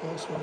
Password.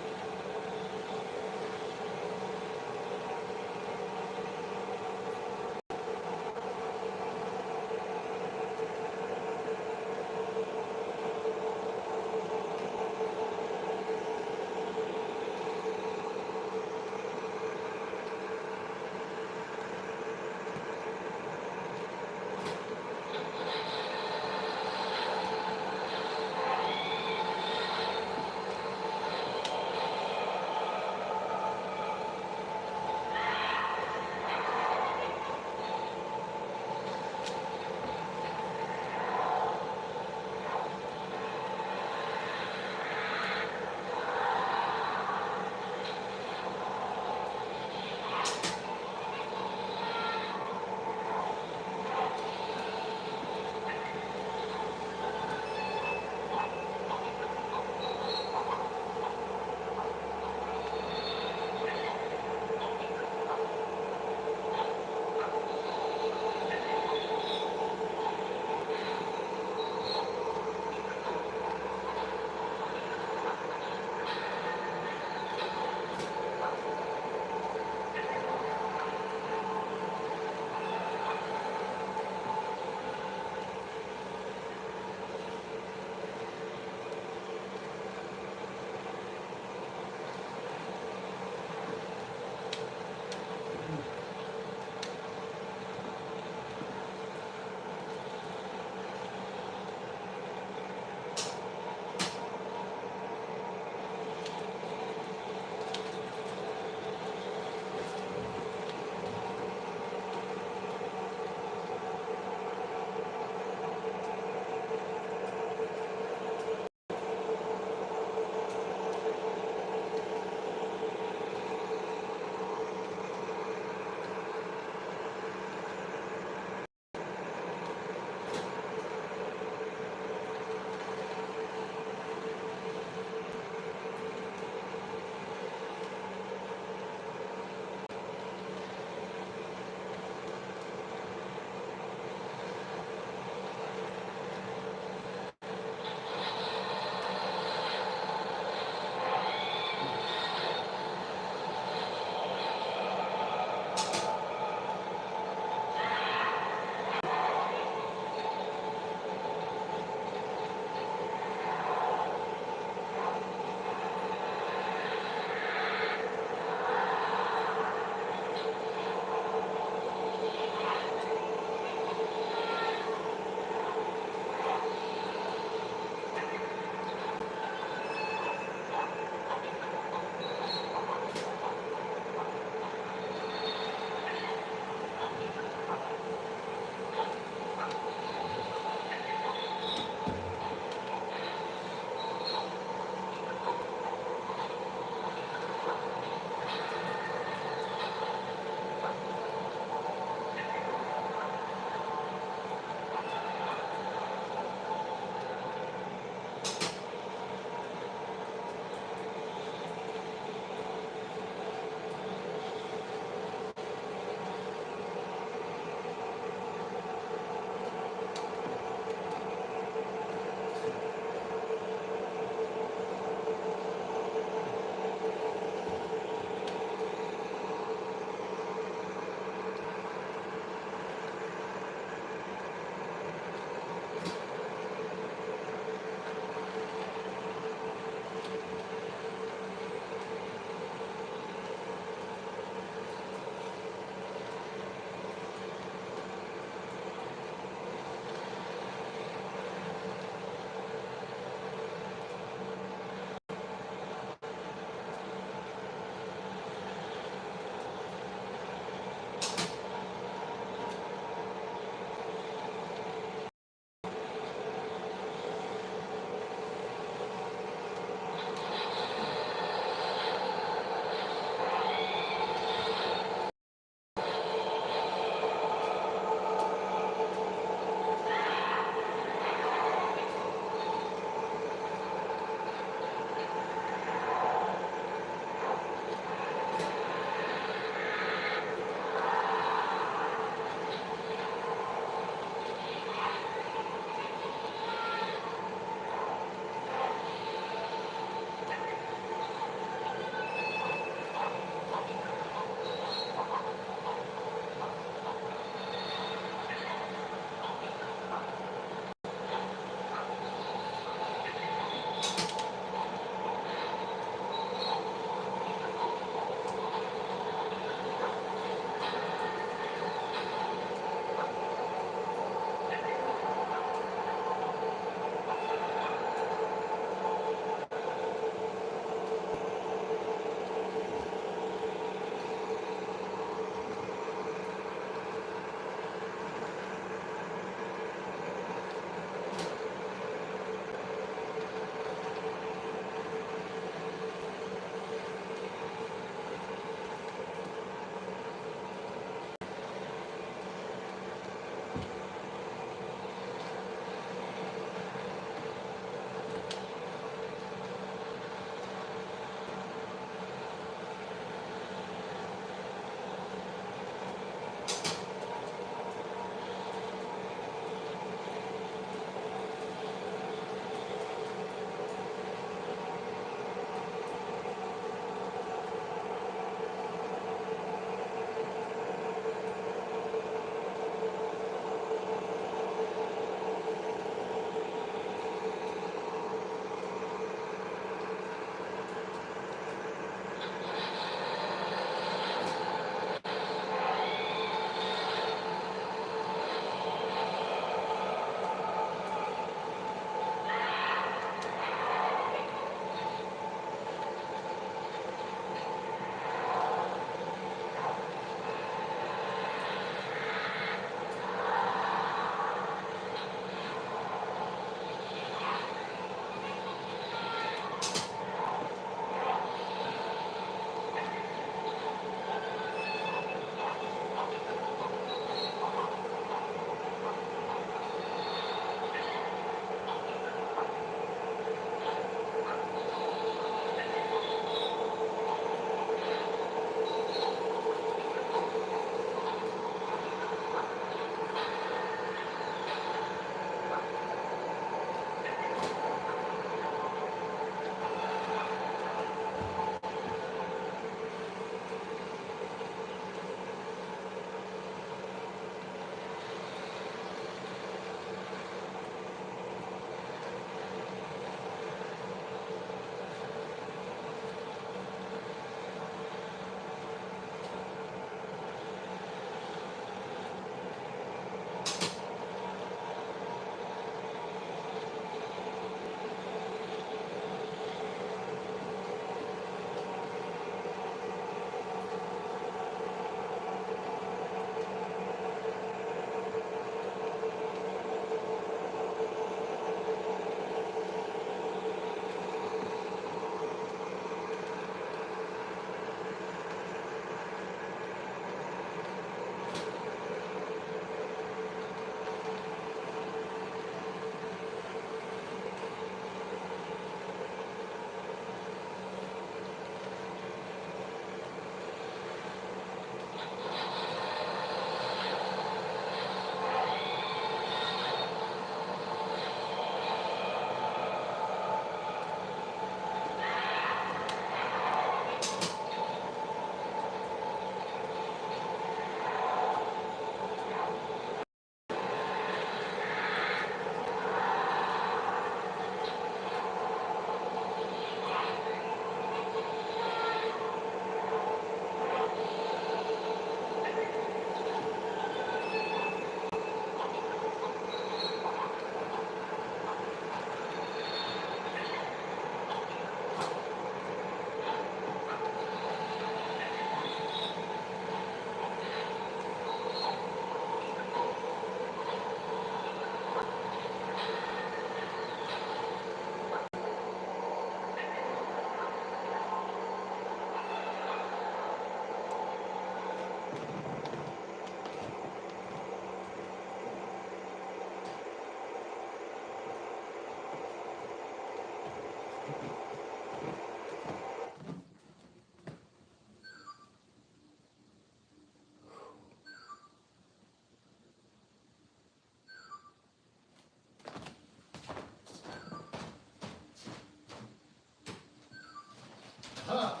Ah,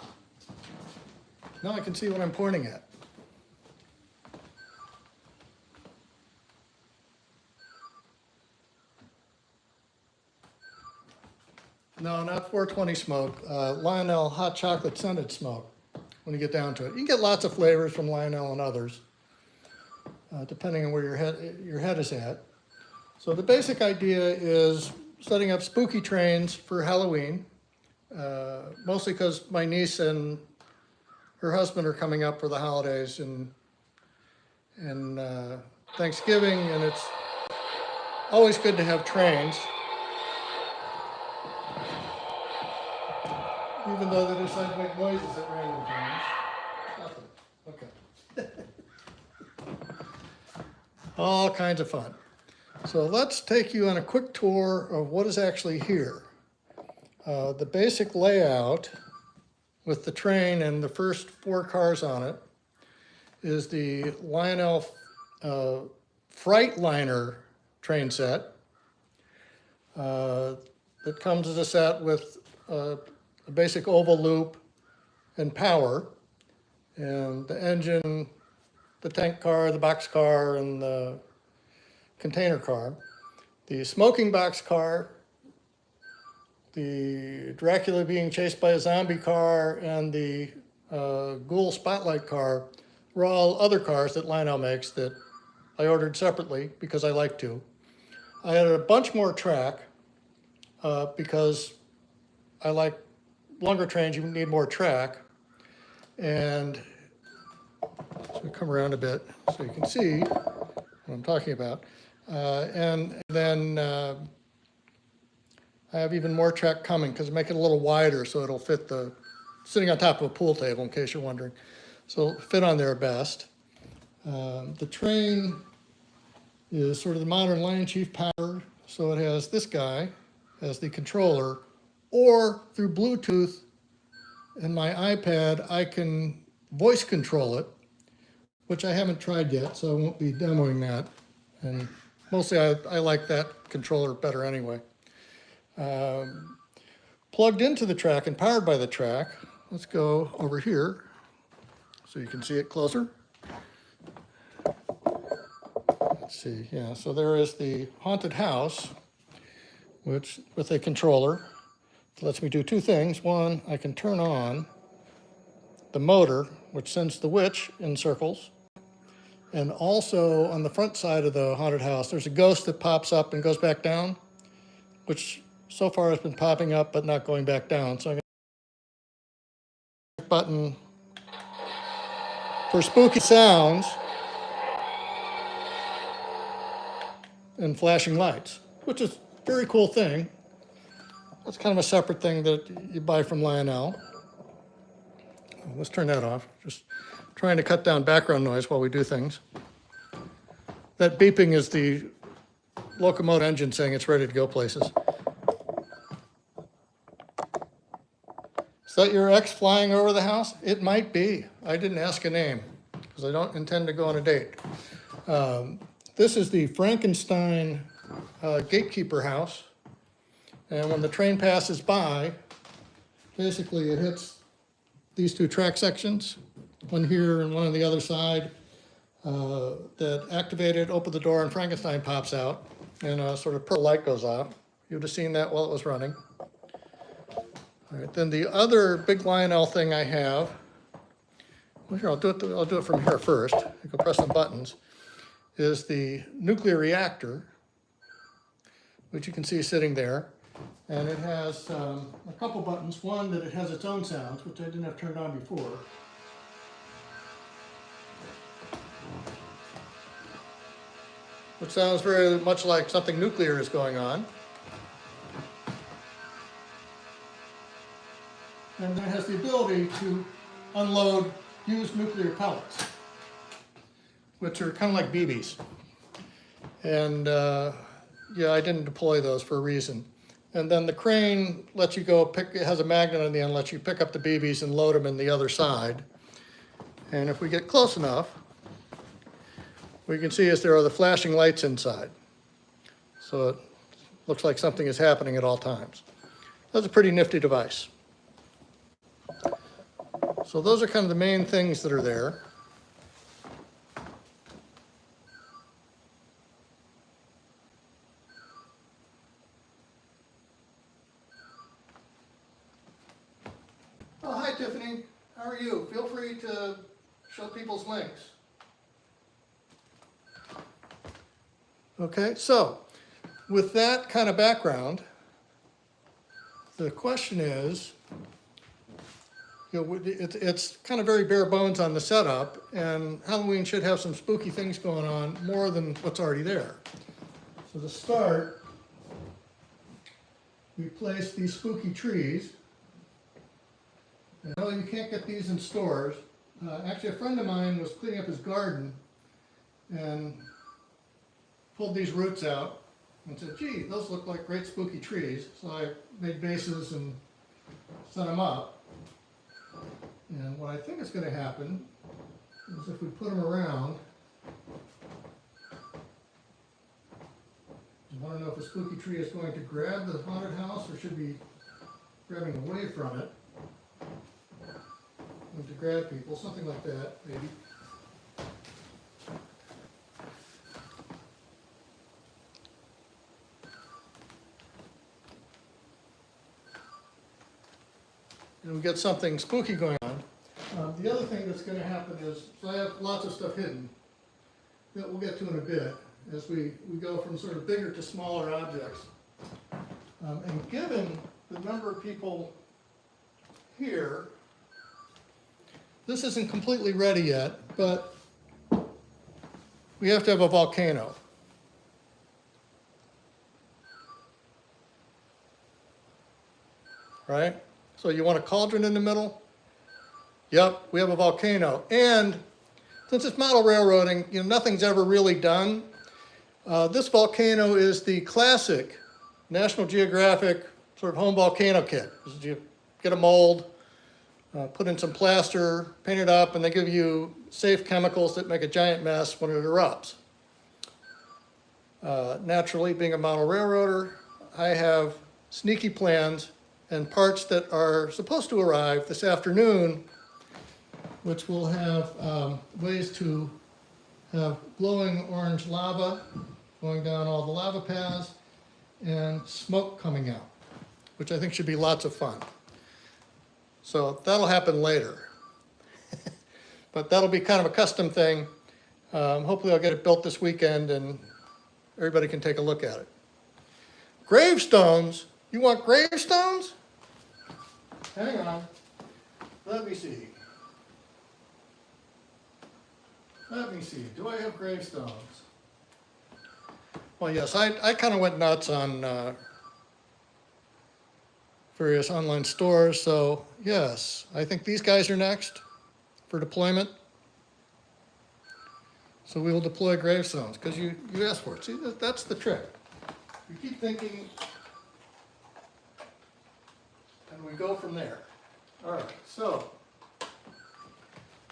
now I can see what I'm pointing at. No, not 420 smoke. Lionel hot chocolate scented smoke, when you get down to it. You can get lots of flavors from Lionel and others, depending on where your head is at. So the basic idea is setting up spooky trains for Halloween, mostly because my niece and her husband are coming up for the holidays and Thanksgiving, and it's always good to have trains. Even though they decide to make noises at random times. Nothing. Okay. All kinds of fun. So let's take you on a quick tour of what is actually here. The basic layout with the train and the first 4 cars on it is the Lionel Freightliner train set. It comes as a set with a basic oval loop and power, and the engine, the tank car, the box car, and the container car. The smoking box car, the Dracula being chased by a zombie car, and the Ghoul Spotlight car were all other cars that Lionel makes that I ordered separately because I like to. I added a bunch more track because I like longer trains, you need more track. And so come around a bit so you can see what I'm talking about. And then I have even more track coming because I make it a little wider so it'll fit sitting on top of a pool table, in case you're wondering. So it'll fit on there best. The train is sort of the modern Lion Chief powered, so it has this guy as the controller, or through Bluetooth and my iPad, I can voice control it, which I haven't tried yet, so I won't be demoing that. And mostly I like that controller better anyway. Plugged into the track and powered by the track, let's go over here so you can see it closer. Let's see, yeah, so there is the haunted house, which with a controller. It lets me do 2 things. One, I can turn on the motor, which sends the witch in circles. And also on the front side of the haunted house, there's a ghost that pops up and goes back down, which so far has been popping up but not going back down. So I'm going to button for spooky sounds and flashing lights, which is a very cool thing. That's kind of a separate thing that you buy from Lionel. Let's turn that off. Just trying to cut down background noise while we do things. That beeping is the locomotive engine saying it's ready to go places. Is that your ex flying over the house? It might be. I didn't ask a name because I don't intend to go on a date. This is the Frankenstein gatekeeper house. And when the train passes by, basically it hits these two track sections, one here and one on the other side, that activated, open the door, and Frankenstein pops out, and a sort of pearl light goes out. You would have seen that while it was running. All right, then the other big Lionel thing I have, well, here, I'll do it from here first. I can press some buttons, is the nuclear reactor, which you can see sitting there. And it has a couple buttons. One, that it has its own sounds, which I didn't have turned on before. Which sounds very much like something nuclear is going on. And then it has the ability to unload used nuclear pellets, which are kind of like BBs. And yeah, I didn't deploy those for a reason. And then the crane lets you go pick, it has a magnet on the end, lets you pick up the BBs and load them in the other side. And if we get close enough, what you can see is there are the flashing lights inside. So it looks like something is happening at all times. That's a pretty nifty device. So those are kind of the main things that are there. Oh, hi, Tiffany. How are you? Feel free to show people's links. Okay, so with that kind of background, the question is, you know, it's kind of very bare bones on the setup, and Halloween should have some spooky things going on, more than what's already there. So to start, we place these spooky trees. And no, you can't get these in stores. Actually, a friend of mine was cleaning up his garden and pulled these roots out and said, gee, those look like great spooky trees. So I made bases and set them up. And what I think is going to happen is if we put them around, I want to know if a spooky tree is going to grab the haunted house or should be grabbing away from it. To grab people, something like that, maybe. And we get something spooky going on. The other thing that's going to happen is, so I have lots of stuff hidden that we'll get to in a bit as we go from sort of bigger to smaller objects. And given the number of people here, this isn't completely ready yet, but we have to have a volcano. Right? So you want a cauldron in the middle? Yep, we have a volcano. And since it's model railroading, you know, nothing's ever really done. This volcano is the classic National Geographic sort of home volcano kit. You get a mold, put in some plaster, paint it up, and they give you safe chemicals that make a giant mess when it erupts. Naturally, being a model railroader, I have sneaky plans and parts that are supposed to arrive this afternoon, which will have ways to have glowing orange lava going down all the lava paths and smoke coming out, which I think should be lots of fun. So that'll happen later. But that'll be kind of a custom thing. Hopefully I'll get it built this weekend and everybody can take a look at it. Gravestones? You want gravestones? Hang on. Let me see. Let me see. Do I have gravestones? Well, yes, I kind of went nuts on various online stores. So yes, I think these guys are next for deployment. So we will deploy gravestones because you asked for it. See, that's the trick. You keep thinking, and we go from there. All right, so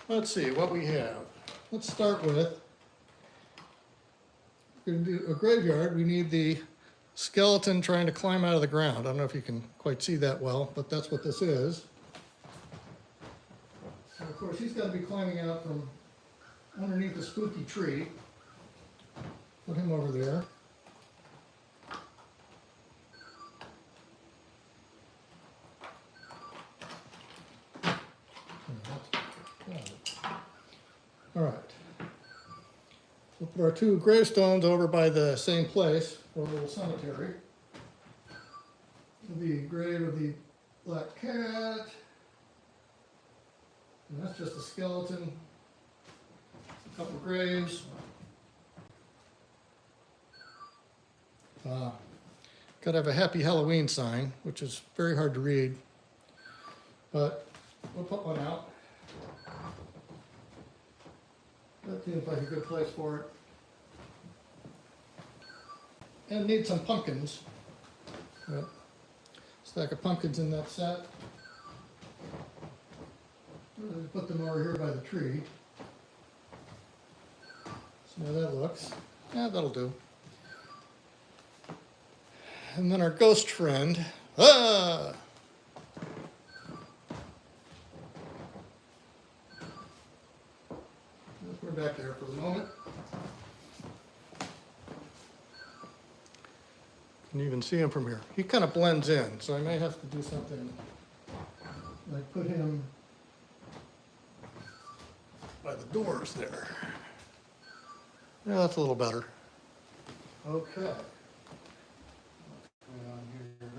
let's see what we have. Let's start with, we're going to do a graveyard. We need the skeleton trying to climb out of the ground. I don't know if you can quite see that well, but that's what this is. And of course, he's got to be climbing out from underneath a spooky tree. Put him over there. All right. We'll put our two gravestones over by the same place, or a little cemetery. The grave of the black cat. And that's just a skeleton. A couple graves. Got to have a happy Halloween sign, which is very hard to read. But we'll put one out. That seems like a good place for it. And need some pumpkins. Yep. Stack of pumpkins in that set. Put them over here by the tree. See how that looks. Yeah, that'll do. And then our ghost friend. Ah! We're back there for the moment. You can even see him from here. He kind of blends in, so I may have to do something like put him by the doors there. Yeah, that's a little better. Okay. What's going on here?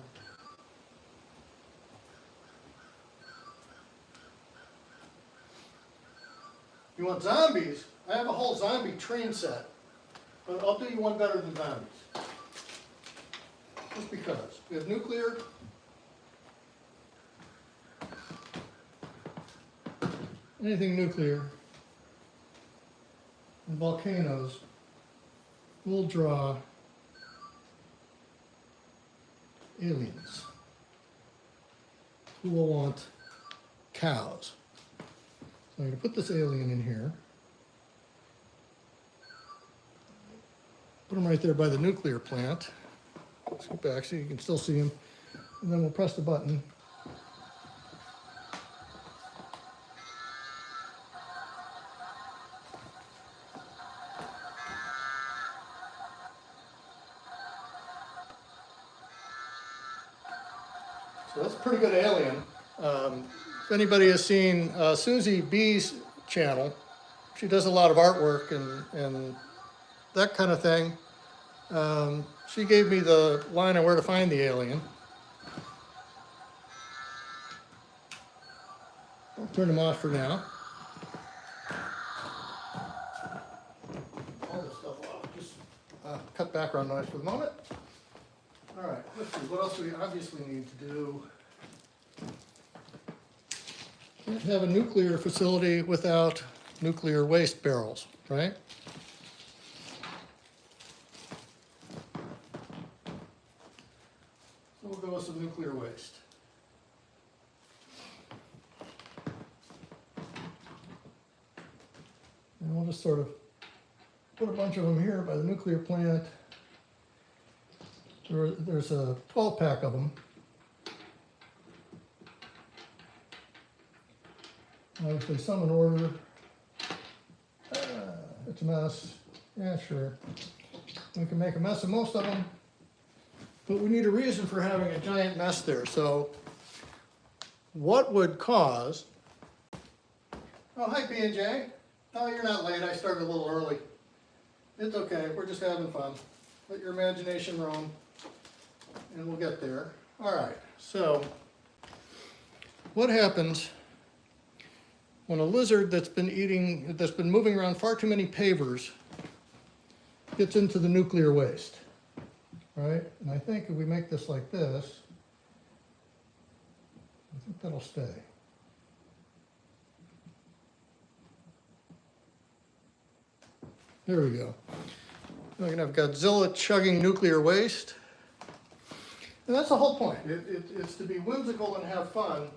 You want zombies? I have a whole zombie train set, but I'll do you one better than zombies. Just because. We have nuclear. Anything nuclear and volcanoes will draw aliens who will want cows. So I'm going to put this alien in here. Put him right there by the nuclear plant. Let's get back so you can still see him. And then we'll press the button. So that's a pretty good alien. If anybody has seen Susie B's channel, she does a lot of artwork and that kind of thing. She gave me the line on where to find the alien. I'll turn him off for now. All this stuff off. Just cut background noise for the moment. All right, let's see. What else do we obviously need to do? Can't have a nuclear facility without nuclear waste barrels, right? So we'll go with some nuclear waste. And we'll just sort of put a bunch of them here by the nuclear plant. There's a 12-pack of them. Obviously some in order. It's a mess. Yeah, sure. We can make a mess of most of them, but we need a reason for having a giant mess there. So what would cause... Oh, hi, B&J. Oh, you're not late. I started a little early. It's okay. We're just having fun. Let your imagination roam, and we'll get there. All right. So, what happens when a lizard that's been moving around far too many pavers gets into the nuclear waste, right? And I think if we make this like this, I think that'll stay. There we go. We're gonna have Godzilla chugging nuclear waste. And that's the whole point. It's to be whimsical and have fun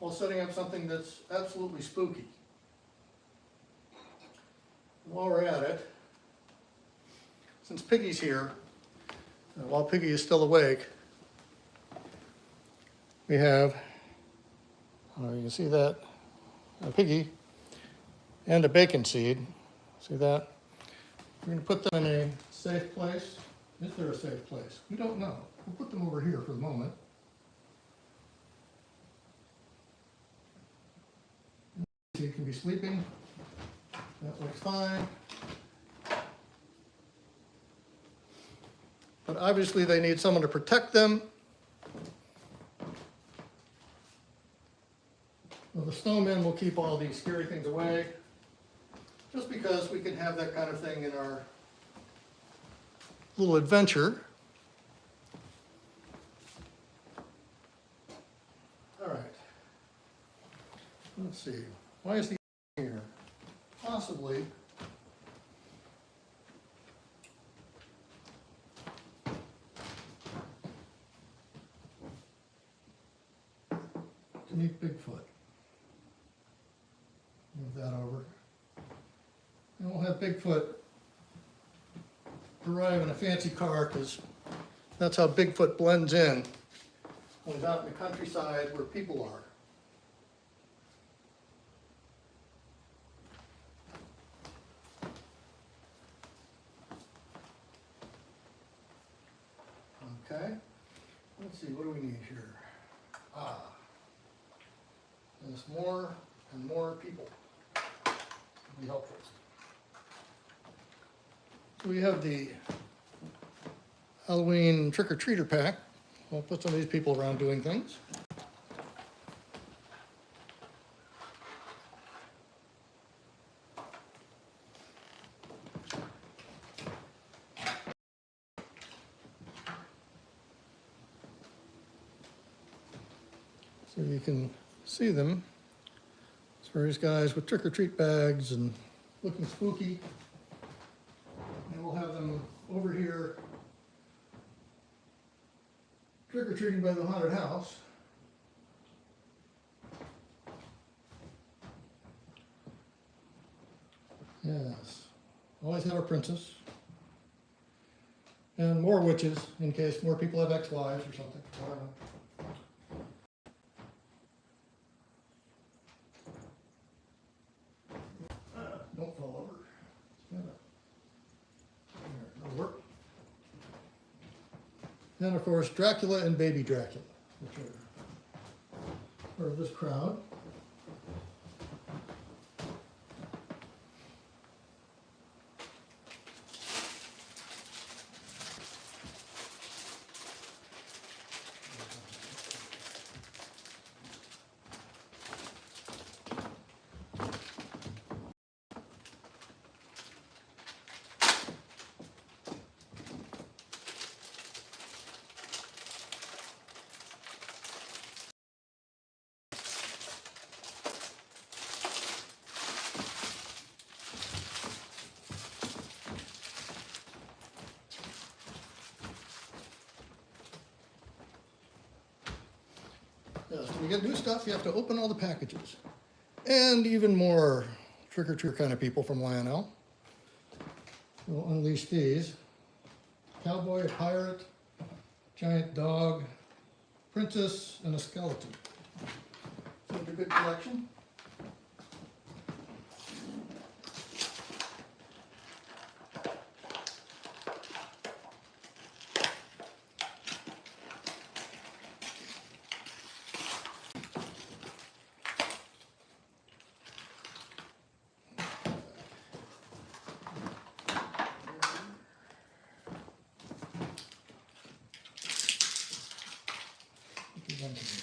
while setting up something that's absolutely spooky. While we're at it, since Piggy's here, while Piggy is still awake, we have, you can see that, a Piggy and a bacon seed. See that? We're going to put them in a safe place. Is there a safe place? We don't know. We'll put them over here for the moment. Seed can be sleeping. That looks fine. But obviously they need someone to protect them. Well, the snowmen will keep all these scary things away, just because we can have that kind of thing in our little adventure. All right. Let's see. Why is the here? Possibly to meet Bigfoot. Move that over. And we'll have Bigfoot arrive in a fancy car, because that's how Bigfoot blends in when he's out in the countryside where people are. Okay, let's see, what do we need here? There's more and more people. Be helpful. So we have the Halloween trick-or-treater pack. We'll put some of these people around doing things. So you can see them. It's various guys with trick-or-treat bags and looking spooky. And we'll have them over here trick-or-treating by the haunted house. Yes, always have a princess. And more witches, in case more people have ex-wives or something. I don't know. Don't fall over. Stand up. There, that'll work. And of course, Dracula and Baby Dracula, which are part of this crowd. Yes, when you get new stuff, you have to open all the packages. And even more trick-or-treat kind of people from Lionel. We'll unleash these. Cowboy, a pirate, giant dog, princess, and a skeleton. Seems a good collection. into here.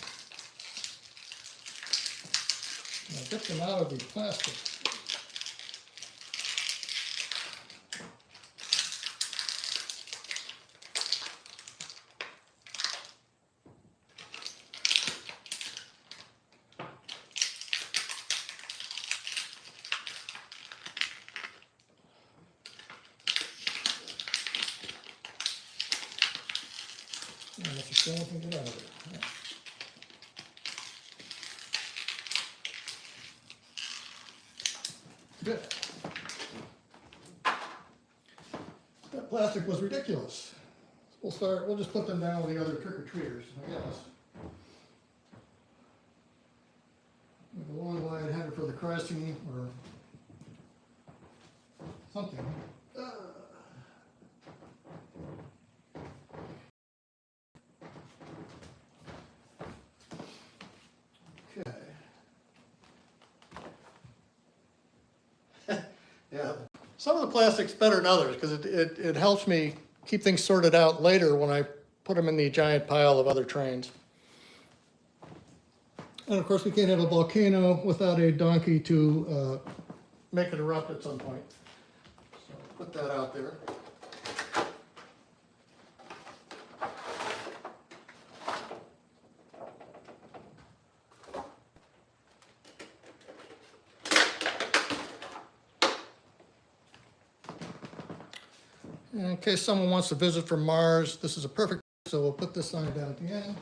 Now get them out of the plastic. Unless you still want to get out of it. Yeah. Good. That plastic was ridiculous. We'll just put them down with the other trick-or-treaters, I guess. With a long line headed for the crossing or something. Okay. Yeah. Some of the plastic's better than others because it helps me keep things sorted out later when I put them in the giant pile of other trains. And of course, we can't have a volcano without a donkey to make it erupt at some point. So put that out there. In case someone wants to visit from Mars, this is a perfect, so we'll put this sign down at the end.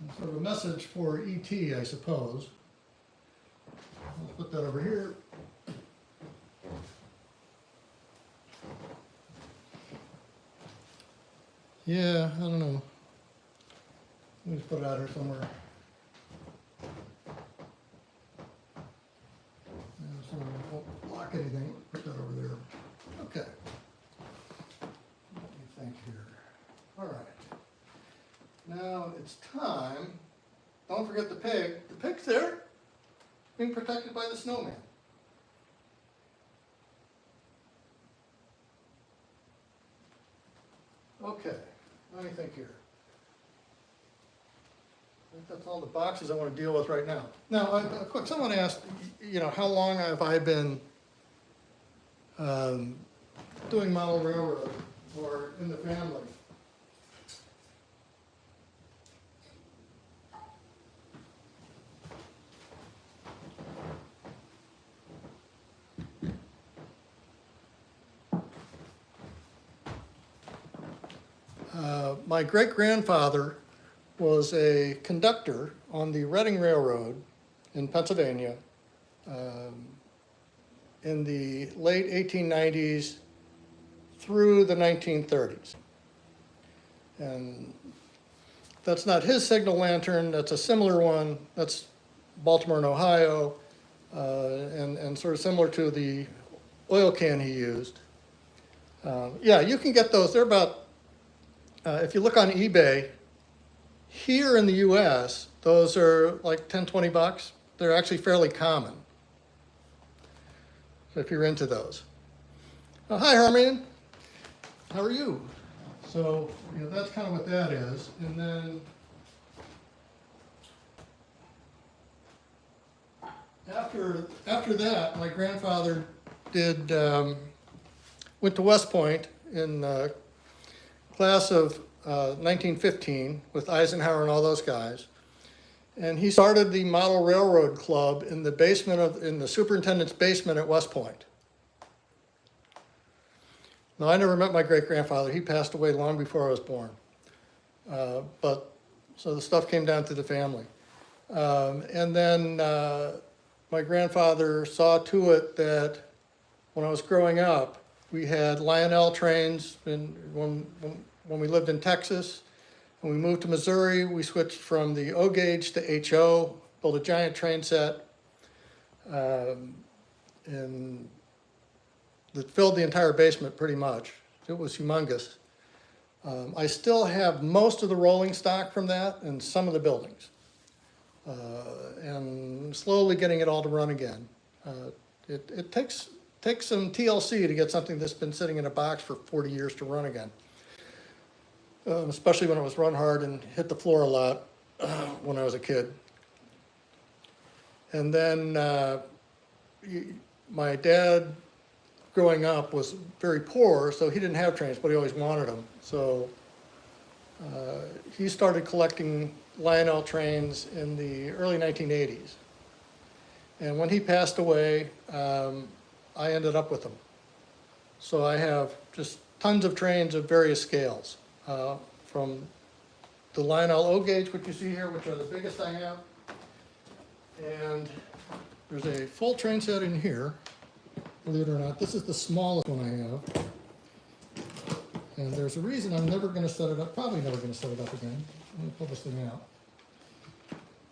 And sort of a message for ET, I suppose. Let's put that over here. Yeah, I don't know. Let me just put it out here somewhere. So I won't block anything. Put that over there. Okay. What do you think here? All right. Now it's time. Don't forget the pig. The pig's there, being protected by the snowman. Okay. What do you think here? I think that's all the boxes I want to deal with right now. Now, quick, someone asked, how long have I been doing model railroad or in the family? My great-grandfather was a conductor on the Reading Railroad in Pennsylvania in the late 1890s through the 1930s. And that's not his signal lantern, that's a similar one. That's Baltimore and Ohio, and sort of similar to the oil can he used. Yeah, you can get those. They're about, if you look on eBay, here in the US, those are like 10, 20 bucks. They're actually fairly common, if you're into those. Oh, hi, Harmeen. How are you? So, that's kind of what that is. And then after that, my grandfather went to West Point in class of 1915 with Eisenhower and all those guys. And he started the Model Railroad Club in the superintendent's basement at West Point. Now, I never met my great-grandfather. He passed away long before I was born. So the stuff came down to the family. And then my grandfather saw to it that when I was growing up, we had Lionel trains when we lived in Texas. When we moved to Missouri, we switched from the O gauge to HO, built a giant train set, and that filled the entire basement pretty much. It was humongous. I still have most of the rolling stock from that and some of the buildings. And slowly getting it all to run again. It takes some TLC to get something that's been sitting in a box for 40 years to run again. Especially when it was run hard and hit the floor a lot when I was a kid. And then my dad, growing up, was very poor, so he didn't have trains, but he always wanted them. So he started collecting Lionel trains in the early 1980s. And when he passed away, I ended up with them. So I have just tons of trains of various scales, from the Lionel O gauge, which you see here, which are the biggest I have. And there's a full train set in here, believe it or not. This is the smallest one I have. And there's a reason I'm never going to set it up, probably never going to set it up again. Let me pull this thing out.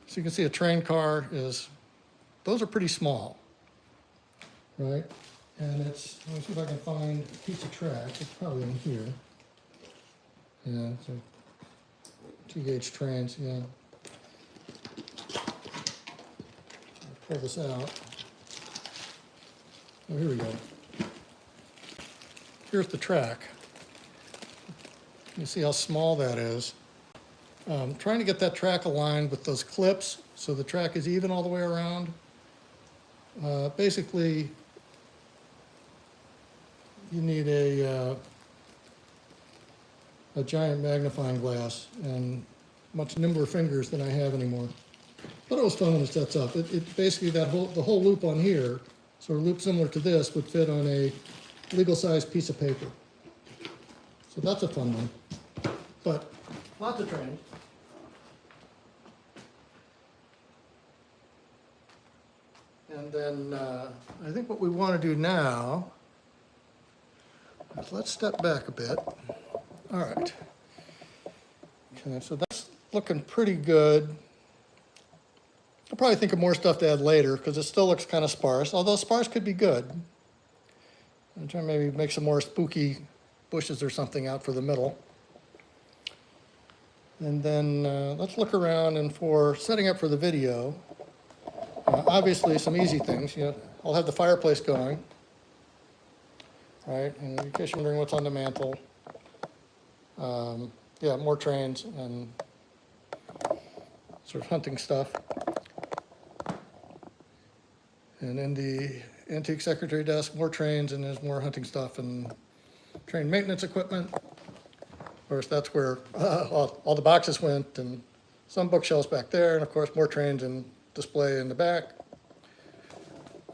So you can see a train car is, those are pretty small, right? And it's, let me see if I can find a piece of track. It's probably in here. Yeah, so 2-gauge trains, yeah. I'll pull this out. Oh, here we go. Here's the track. You see how small that is. Trying to get that track aligned with those clips so the track is even all the way around. Basically, you need a giant magnifying glass and much nimbler fingers than I have anymore. But it was fun when it sets up. It basically, the whole loop on here, sort of loop similar to this, would fit on a legal-sized piece of paper. So that's a fun one. But lots of trains. And then I think what we want to do now is let's step back a bit. All right. Okay, so that's looking pretty good. I'll probably think of more stuff to add later because it still looks kind of sparse, although sparse could be good. I'm trying to maybe make some more spooky bushes or something out for the middle. And then let's look around, and for setting up for the video, obviously some easy things. You know, I'll have the fireplace going, right? And in case you're wondering what's on the mantle, yeah, more trains and sort of hunting stuff. And in the antique secretary desk, more trains, and there's more hunting stuff and train maintenance equipment. Of course, that's where all the boxes went, and some bookshelves back there, and of course more trains and display in the back.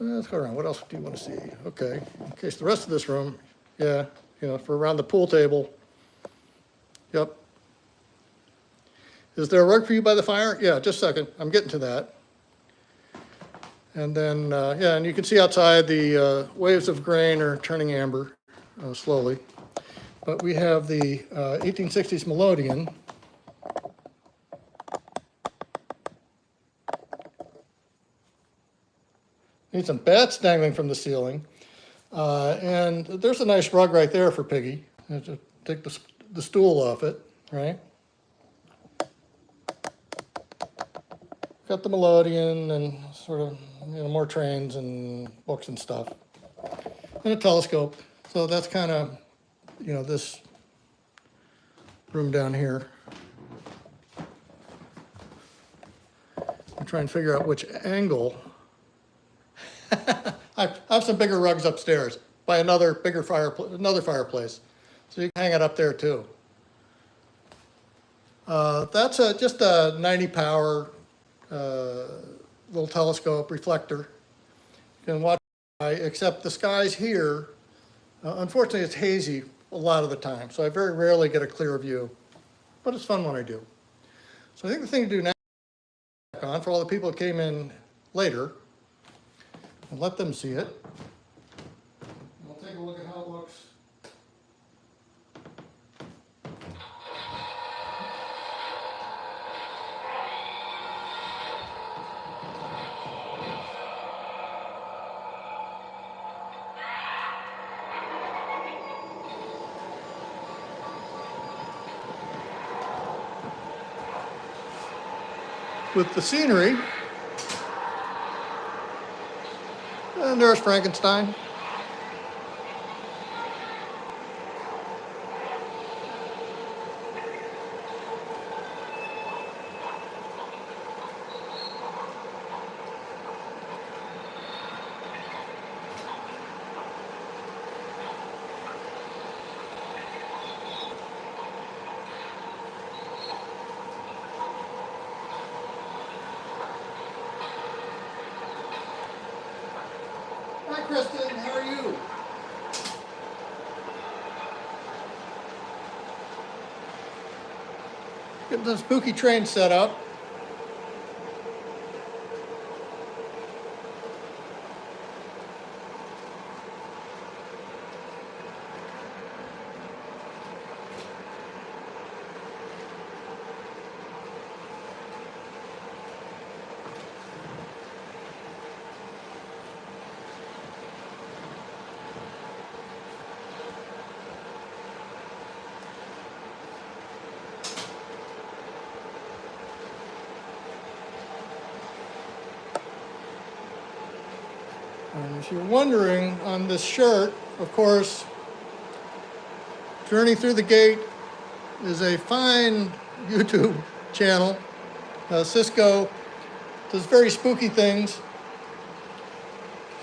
Let's go around. What else do you want to see? Okay, in case the rest of this room, yeah, you know, for around the pool table. Yep. Is there a rug for you by the fire? Yeah, just a second. I'm getting to that. And then, yeah, and you can see outside the waves of grain are turning amber slowly. But we have the 1860s melodeon. Need some bats dangling from the ceiling. And there's a nice rug right there for Piggy. Just take the stool off it, right? Got the melodeon and sort of, you know, more trains and books and stuff. And a telescope. So that's kind of, you know, this room down here. I'm trying to figure out which angle. I have some bigger rugs upstairs by another bigger fireplace. So you can hang it up there too. That's just a 90 power little telescope reflector. You can watch, except the skies here, unfortunately it's hazy a lot of the time, so I very rarely get a clear view, but it's fun when I do. So I think the thing to do now is on for all the people that came in later and let them see it. We'll take a look at how it looks. with the scenery. And there's Frankenstein. Hi, Kristen. How are you? Getting the spooky train set up. And if you're wondering, on this shirt, of course, Journey Through the Gate is a fine YouTube channel. Cisco does very spooky things.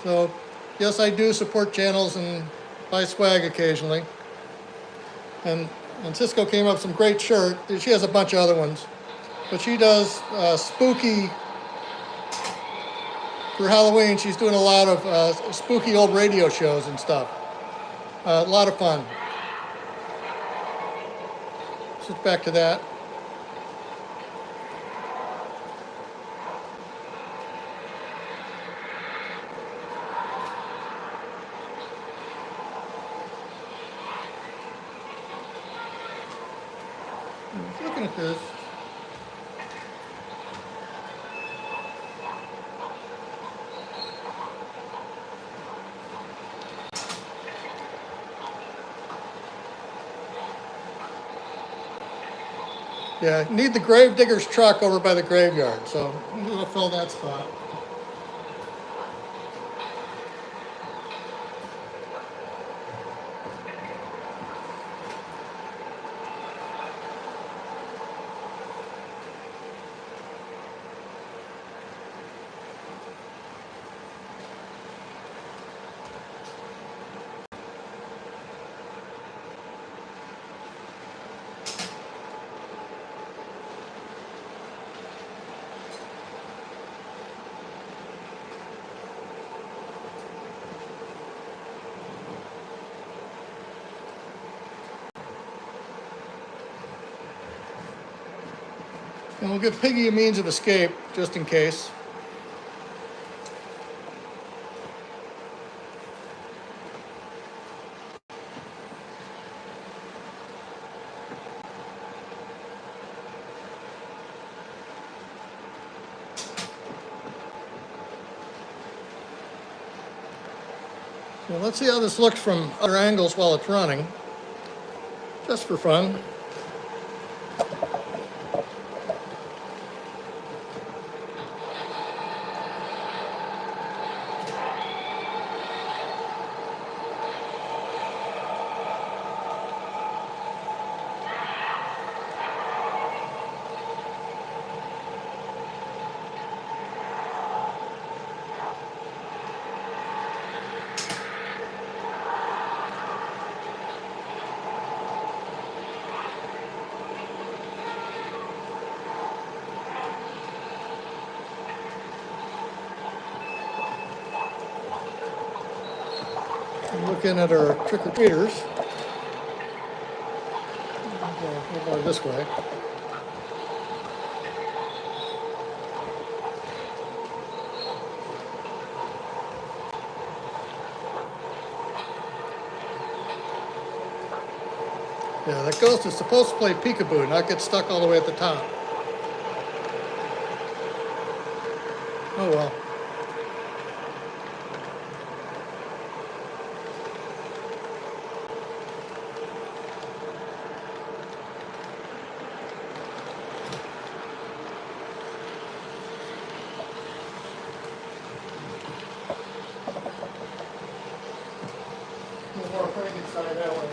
So, yes, I do support channels and buy swag occasionally. And Cisco came up with some great shirt. She has a bunch of other ones. But she does spooky. For Halloween, she's doing a lot of spooky old radio shows and stuff. A lot of fun. Switch back to that. Looking at this. Yeah, need the gravedigger's truck over by the graveyard, so we'll fill that spot. And we'll give Piggy a means of escape, just in case. Well, let's see how this looks from other angles while it's running, just for fun. Looking at our trick-or-treaters. We'll go this way. Yeah, that ghost is supposed to play peekaboo, not get stuck all the way at the top. Oh well. more Frankenstein that way.